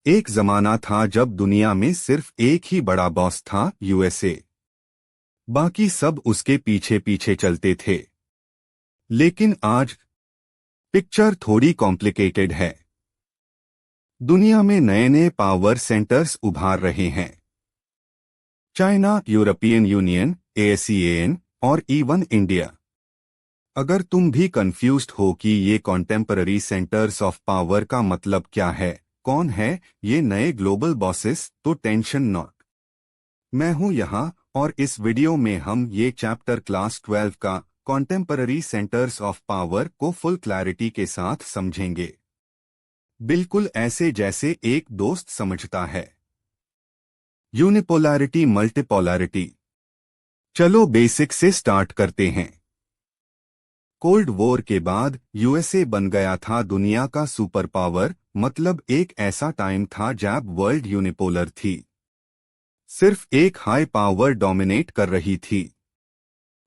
एक जमाना था जब दुनिया में सिर्फ एक ही बड़ा बॉस था, यूएसए। बाकी सब उसके पीछे पीछे चलते थे। लेकिन आज पिक्चर थोड़ी कॉम्प्लिकेटेड है। दुनिया में नए नए पावर सेंटर्स उभार रहे हैं। चाइना, यूरोपियन यूनियन, एसीएन और इवन इंडिया। अगर तुम भी कंफ्यूज्ड हो कि ये कॉन्टेम्पररी सेंटर्स ऑफ पावर का मतलब क्या है, कौन है ये नए ग्लोबल बॉसेस, तो टेंशन नॉट। मैं हूं यहाँ और इस वीडियो में हम ये चैप्टर क्लास 12 का कॉन्टेम्पररी सेंटर्स ऑफ पावर को फुल क्लैरिटी के साथ समझेंगे। बिल्कुल ऐसे जैसे एक दोस्त समझता है। Unipolarity, multipolarity. चलो बेसिक से स्टार्ट करते हैं। कोल्ड वॉर के बाद यूएसए बन गया था दुनिया का सुपर पावर। मतलब एक ऐसा टाइम था जब वर्ल्ड यूनिपोलर थी। सिर्फ एक हाई पावर डोमिनेट कर रही थी।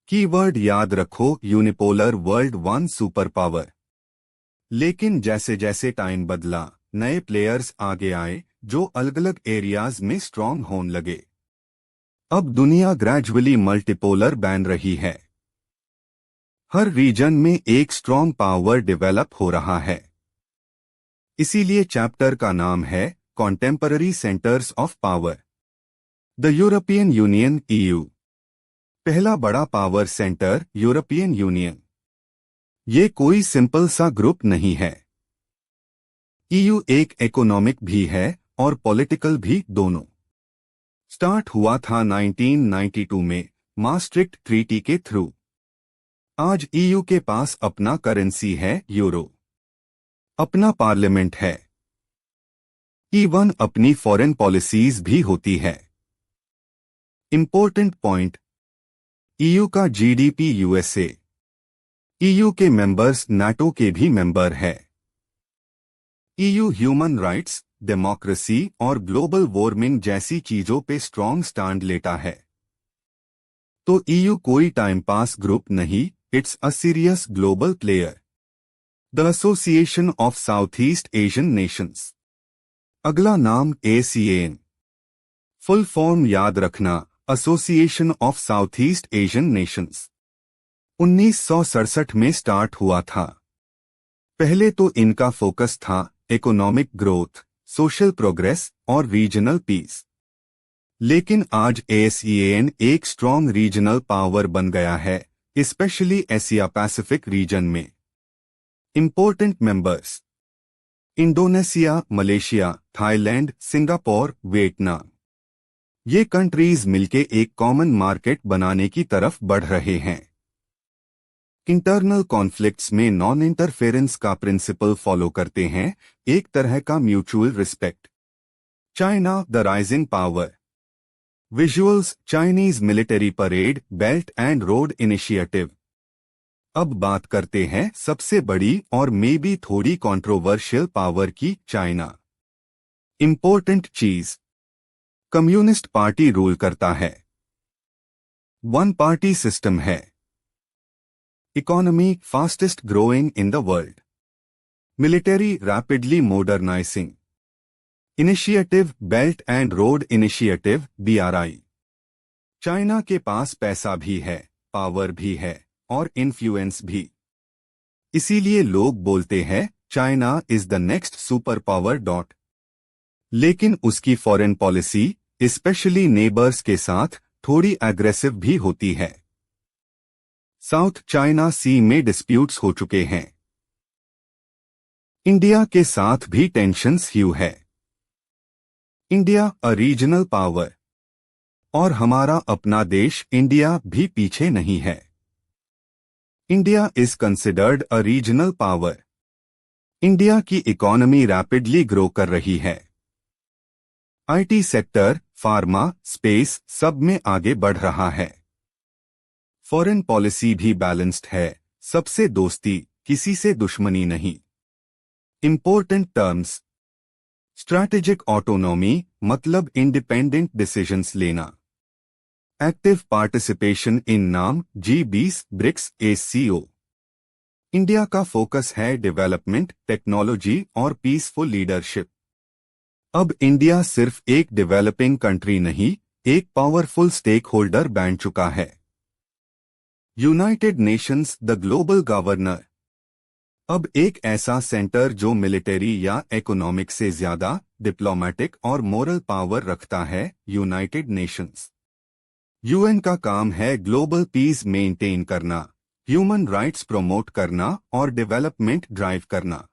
कीवर्ड याद रखो, unipolar world, one super power. लेकिन जैसे जैसे टाइम बदला, नए प्लेयर्स आगे आए जो अलग अलग एरियाज में स्ट्रांग होने लगे। अब दुनिया ग्रेजुअली मल्टीपोलर बन रही है। हर रीजन में एक स्ट्रांग पावर डेवलप हो रहा है। इसीलिए चैप्टर का नाम है contemporary centres of power. The European union, EU. पहला बड़ा पावर सेंटर, यूरोपियन यूनियन। ये कोई सिंपल सा ग्रुप नहीं है। ईयू एक इकोनॉमिक भी है और पॉलिटिकल भी, दोनों। स्टार्ट हुआ था 1992 में maastricht ट्रीटी के थ्रू। आज ईयू के पास अपना करेंसी है, यूरो। अपना पार्लियामेंट है। इवन अपनी फॉरेन पॉलिसीज भी होती है। इंपॉर्टेंट पॉइंट, ईयू का जीडीपी यूएसए। ईयू के मेंबर्स नाटो के भी मेंबर है। ईयू ह्यूमन राइट्स, डेमोक्रेसी और ग्लोबल वार्मिंग जैसी चीजों पे स्ट्रांग स्टैंड लेता है। तो ईयू कोई टाइम पास ग्रुप नहीं, it's a serious global player. The association of south east Asian Nations. अगला नाम एसीएन। फुल फॉर्म याद रखना, association of south east Asian Nations. 1967 में स्टार्ट हुआ था। पहले तो इनका फोकस था इकोनॉमिक ग्रोथ, सोशल प्रोग्रेस और रीजनल पीस। लेकिन आज एसीएन एक स्ट्रॉन्ग रीजनल पावर बन गया है, स्पेशली एशिया पैसिफिक रीजन में। Important members, Indonesia, Malaysia, Thailand, Singapore, Vietnam. ये कंट्रीज मिलके एक कॉमन मार्केट बनाने की तरफ बढ़ रहे हैं। इंटरनल कॉन्फ्लिक्ट्स में नॉन इंटरफेरेंस का प्रिंसिपल फॉलो करते हैं, एक तरह का mutual respect. China, the rising power. Visuals, Chinese military parade, belt and road initiative. अब बात करते हैं सबसे बड़ी और मे बी थोड़ी कंट्रोवर्शियल पावर की, चाइना। इंपॉर्टेंट चीज, कम्युनिस्ट पार्टी रूल करता है। वन पार्टी सिस्टम है। Economy fastest growing in the world. Military rapidly modernising. Initiative belt and road initiative, BRI. China के पास पैसा भी है, पावर भी है और इन्फ्लुएंस भी। इसीलिए लोग बोलते हैं China is the next super power dot. लेकिन उसकी फॉरेन पॉलिसी, स्पेशली नेबर्स के साथ, थोड़ी एग्रेसिव भी होती है। साउथ चाइना सी में डिस्प्यूट्स हो चुके हैं। इंडिया के साथ भी टेंशन्स ह्यू है। इंडिया अ रीजनल पावर और हमारा अपना देश इंडिया भी पीछे नहीं है। India is considered a regional power. India की इकोनॉमी रैपिडली ग्रो कर रही है। आईटी सेक्टर, फार्मा, स्पेस सब में आगे बढ़ रहा है। फॉरेन पॉलिसी भी बैलेंस्ड है, सबसे दोस्ती, किसी से दुश्मनी नहीं। इंपॉर्टेंट टर्म्स, स्ट्रैटेजिक ऑटोनॉमी मतलब इंडिपेंडेंट डिसीजंस लेना। एक्टिव पार्टिसिपेशन इन नाम G20 ब्रिक्स एससीओ। इंडिया का फोकस है डेवलपमेंट, टेक्नोलॉजी और पीसफुल लीडरशिप। अब इंडिया सिर्फ एक डेवलपिंग कंट्री नहीं, एक पावरफुल स्टेक होल्डर बन चुका है। United Nations the global governor. अब एक ऐसा सेंटर जो मिलिट्री या इकोनॉमिक से ज्यादा डिप्लोमेटिक और मोरल पावर रखता है। यूनाइटेड नेशंस यूएन का काम है ग्लोबल पीस मेंटेन करना, ह्यूमन राइट्स प्रमोट करना और डेवलपमेंट ड्राइव करना।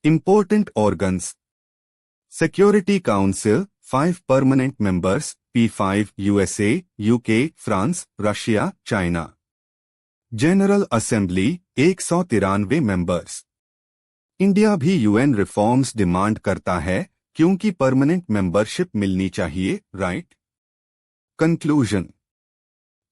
Important organs: security council 5 permanent members, P5 USA, UK, France, Russia, China. General assembly 193 members. India भी यूएन रिफॉर्म्स डिमांड करता है क्योंकि परमानेंट मेंबरशिप मिलनी चाहिए, राइट? कंक्लूजन।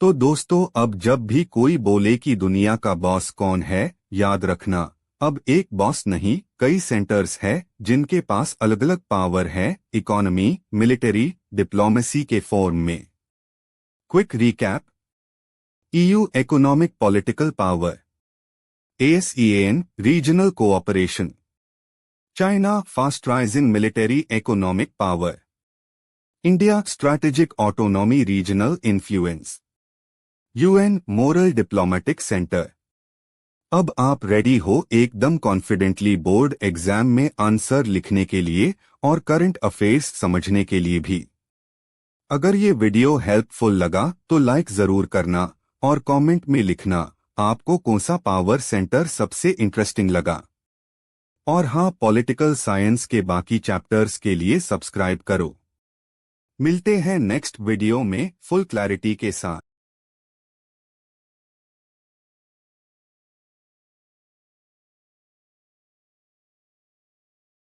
तो दोस्तों, अब जब भी कोई बोले कि दुनिया का बॉस कौन है, याद रखना, अब एक बॉस नहीं, कई सेंटर्स है जिनके पास अलग अलग पावर है, इकोनॉमी, मिलिट्री, डिप्लोमेसी के फॉर्म में। Quick recap: EU economic political power, ASEAN regional cooperation, China fast rising military economic power, India strategic autonomy regional influence, UN moral diplomatic centre. अब आप रेडी हो एकदम कॉन्फिडेंटली बोर्ड एग्जाम में answer लिखने के लिए और करंट अफेयर्स समझने के लिए भी। अगर ये वीडियो हेल्पफुल लगा तो लाइक जरूर करना और कमेंट में लिखना आपको कौन सा पावर सेंटर सबसे इंटरेस्टिंग लगा। और हाँ, पॉलिटिकल साइंस के बाकी चैप्टर्स के लिए सब्सक्राइब करो। मिलते हैं नेक्स्ट वीडियो में फुल क्लैरिटी के साथ।